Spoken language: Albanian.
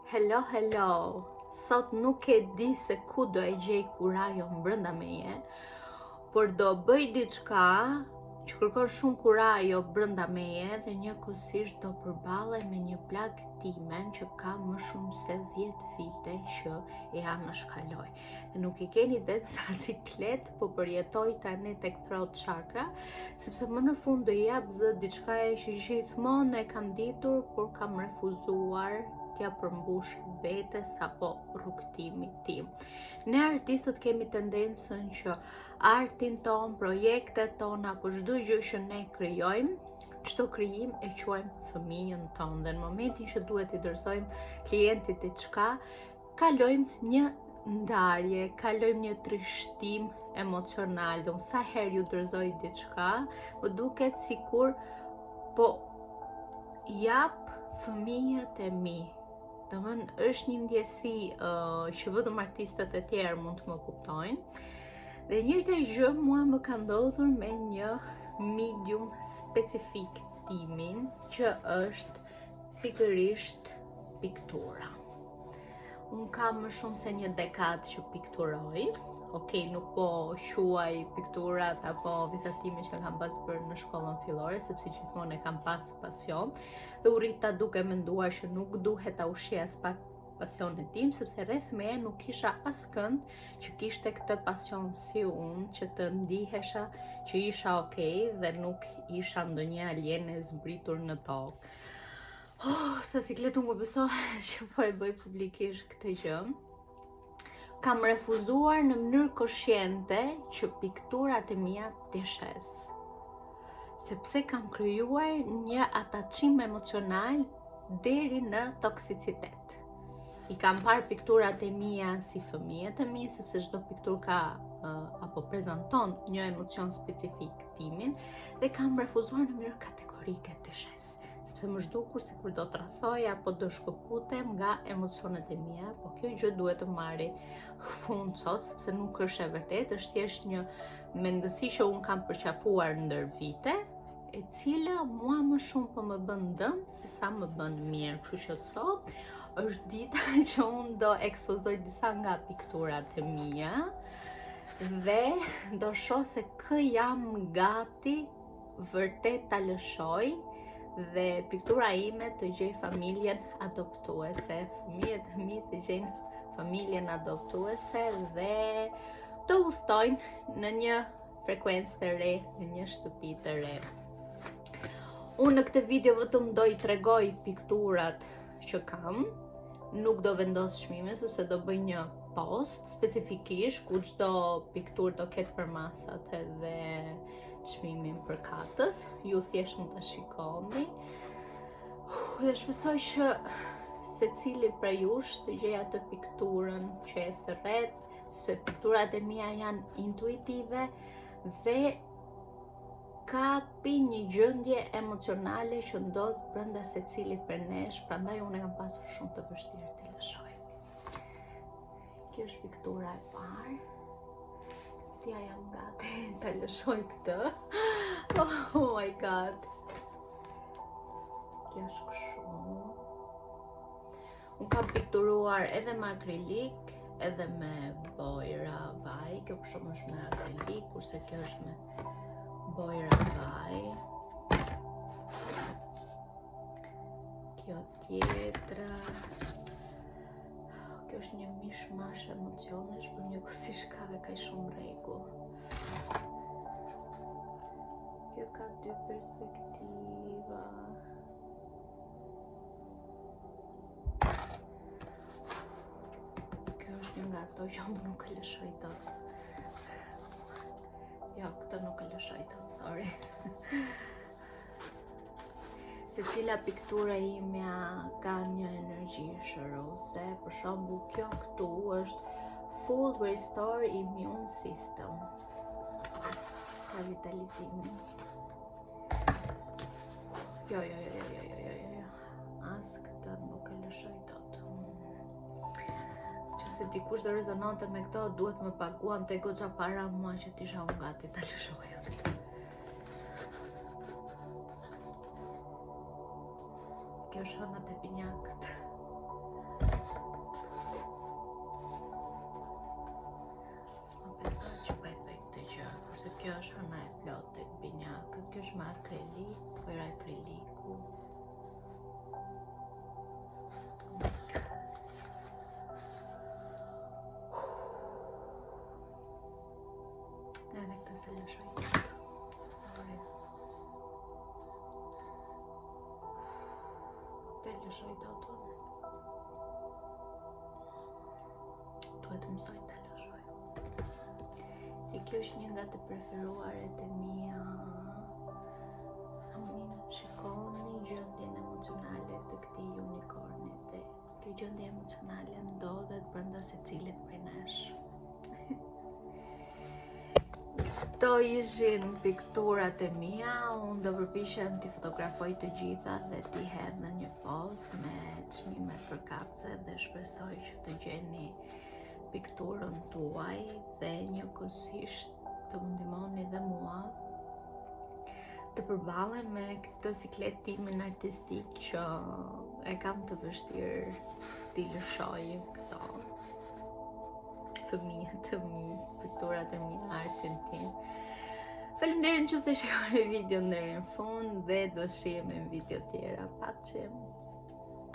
Hello, hello. Sot nuk e di se ku do e gjej kurajon brenda meje, por do bëj diçka që kërkon shumë kurajo brenda meje dhe njëkohësisht do përballej me një plagë time që ka më shumë se 10 vite që e anashkaloj. Dhe nuk e keni ide sa siklet po përjetoj tani tek throat chakra, sepse më në fund do jap zë diçka që gjithmonë e kam ditur, por kam refuzuar t'ja përmbush vetes apo rrugtimit tim. Ne artistët kemi tendencën që artin ton, projektet tona apo çdo gjë që ne krijojmë, çdo krijim e quajmë fëmijën ton, dhe në momentin që duhet i dorëzojmë klientit diçka, kalojmë një ndarje, kalojmë një trishtim emocional. Dhe unë sa herë ju dorëzoj diçka, më duket sikur po jap fëmijët e mi. Domethënë është një ndjesi që vetëm artistët e tjerë mund të më kuptojnë. Dhe njëjta gjë mua më ka ndodhur me një medium specifik timin, që është pikërisht piktura. Unë kam më shumë se një dekadë që pikturoj. Okej, nuk po quaj pikturat apo vizatime që kam pas bërë në shkollën fillore, sepse gjithmonë e kam pas pasion, dhe u rrita duke menduar që nuk duhet ta ushqej as pak pasionin tim, sepse rreth meje nuk kisha askënd që kishte këtë pasion si unë, që të ndihesha që isha okej dhe nuk isha ndonjë aliene zbritur në tokë. Sa siklet unë besohet që po e bëj publikisht këtë gjë. Kam refuzuar në mënyrë konsciente që pikturat e mia të shes, sepse kam krijuar një atachim emocional deri në toksicitet. I kam parë pikturat e mia si fëmijët e mi, sepse çdo pikturë ka apo prezanton një emocion specifik timin, dhe kam refuzuar në mënyrë kategorike të shes, sepse më zhdukur sikur do të rrethoj apo do shkëputem nga emocionet e mia, po kjo gjë duhet të marri fund sot, sepse nuk është e vërtetë, është thjesht një mendësi që unë kam përqafuar ndër vite, e cila mua më shumë po më bën dëm se sa më bën mirë. Kështu që sot është dita që unë do ekspozoj disa nga pikturat e mia dhe do shoh se kë jam gati vërtet ta lëshoj, dhe piktura ime të gjej familjen adoptuese, fëmijët e mi të gjejnë familjen adoptuese dhe të udhtojnë në një frekuencë të re, në një shtëpi të re. Unë në këtë video vetëm do i tregoj pikturat që kam, nuk do vendos çmime, sepse do bëj një post specifikisht ku çdo pikturë do ketë për masat edhe çmimin për katës. Ju thjesht mund ta shikoni. Dhe shpresoj që secili prej jush të gjej atë pikturën që e thërret, sepse pikturat e mia janë intuitive dhe kapi një gjendje emocionale që ndodh brenda secilit prej nesh, prandaj unë kam pasur shumë të vështirë t'i lëshoj. Kjo është piktura e parë. Ja jam gati ta lëshoj këtë. Oh my god. Kjo është kështu. Unë kam pikturuar edhe me akrilik, edhe me bojra vaj. Kjo për shumë është me akrilik, kurse kjo është me bojra vaj. Kjo tjetra. Kjo është një mishmash emocionesh, por njëkohësisht ka dhe kaq shumë rregull. Kjo ka dy perspektiva. Kjo është një nga ato që unë nuk e lëshoj dot. Jo, këtë nuk e lëshoj dot, sorry. Secila piktura imja ka një energji shëruese. Për shembull, kjo këtu është full restore immune system. Ka vitalizimin. Jo. As këtë nuk e lëshoj dot. Nëse dikush do rezononte me këto, duhet më paguan te goxha para mua që t'isha unë gati ta lëshoja. Kjo është hëna te pinjakët. plot tek binjakët. Kjo është me akrilik, po era akriliku. Edhe këtë se lëshoj këtë. Të lëshoj dotun. Duhet të mësoj të lëshoj. E kjo është një nga të preferuaret e mia. Shikoni gjendjen emocionale të këtij unikornit dhe kjo gjendje emocionale ndodhet brenda secilit prej nesh. Këto ishin pikturat e mia, unë do përpiqem t'i fotografoj të gjitha dhe t'i hedh në një post me çmime për kapce dhe shpresoj që të gjeni pikturën tuaj dhe njëkohësisht të më ndihmoni dhe mua të përballem me këtë sikletimin artistik që e kam të vështirë t'i lëshoj këto fëmijët e mi, pikturat e mi, artin tim. Faleminderit nëse shikoni videon deri në fund dhe do shihemi në video tjera. Paçim.